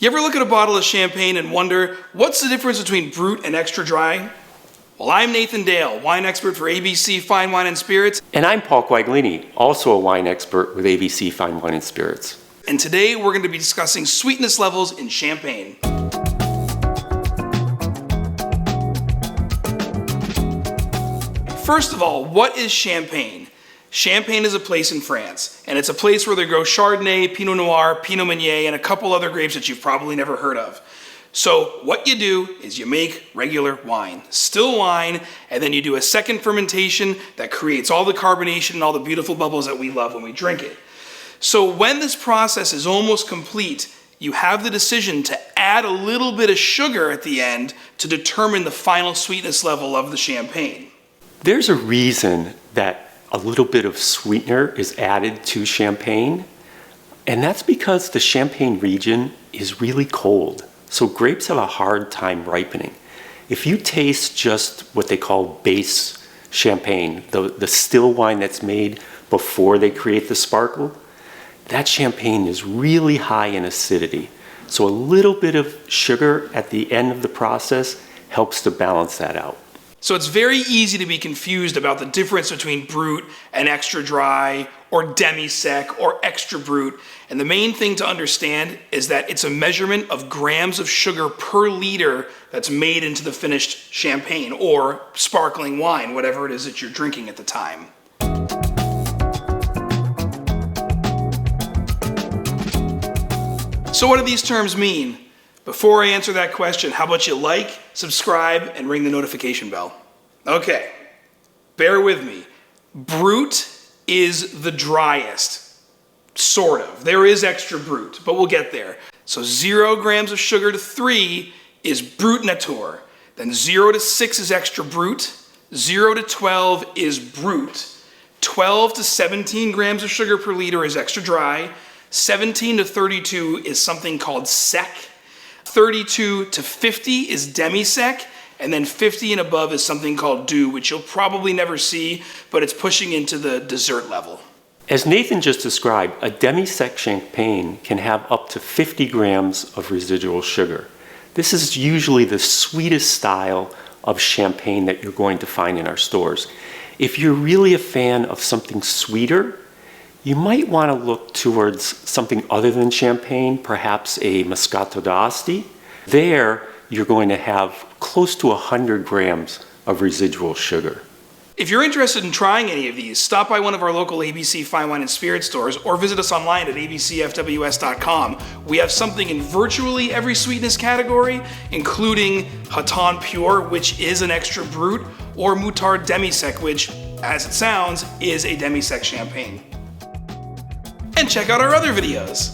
You ever look at a bottle of champagne and wonder, what's the difference between Brut and Extra Dry? Well, I'm Nathan Dale, wine expert for ABC Fine Wine and Spirits. And I'm Paul Quaglini, also a wine expert with ABC Fine Wine and Spirits. And today we're going to be discussing sweetness levels in champagne. First of all, what is Champagne? Champagne is a place in France, and it's a place where they grow Chardonnay, Pinot Noir, Pinot Meunier, and a couple other grapes that you've probably never heard of. So what you do is you make regular wine, still wine, and then you do a second fermentation that creates all the carbonation and all the beautiful bubbles that we love when we drink it. So when this process is almost complete, you have the decision to add a little bit of sugar at the end to determine the final sweetness level of the champagne. There's a reason that a little bit of sweetener is added to champagne, and that's because the Champagne region is really cold, so grapes have a hard time ripening. If you taste just what they call base champagne, the still wine that's made before they create the sparkle, that champagne is really high in acidity. So a little bit of sugar at the end of the process helps to balance that out. So it's very easy to be confused about the difference between Brut and Extra Dry or Demi-Sec or Extra Brut. And the main thing to understand is that it's a measurement of grams of sugar per liter that's made into the finished champagne or sparkling wine, whatever it is that you're drinking at the time. So what do these terms mean? Before I answer that question, how about you like, subscribe, and ring the notification bell? Okay, bear with me. Brut is the driest, sort of. There is Extra Brut, but we'll get there. So 0 grams of sugar to 3 is Brut Nature. Then 0 to 6 is Extra Brut. 0 to 12 is Brut. 12 to 17 grams of sugar per liter is Extra Dry. 17 to 32 is something called Sec. 32 to 50 is Demi-Sec, and then 50 and above is something called Doux, which you'll probably never see, but it's pushing into the dessert level. As Nathan just described, a Demi-Sec champagne can have up to 50 grams of residual sugar. This is usually the sweetest style of champagne that you're going to find in our stores. If you're really a fan of something sweeter, you might want to look towards something other than champagne, perhaps a Moscato d'Asti. There, you're going to have close to 100 grams of residual sugar. If you're interested in trying any of these, stop by one of our local ABC Fine Wine and Spirit stores or visit us online at abcfws.com. We have something in virtually every sweetness category, including Haton Pure, which is an Extra Brut, or Moutard Demi-Sec, which, as it sounds, is a Demi-Sec champagne. And check out our other videos.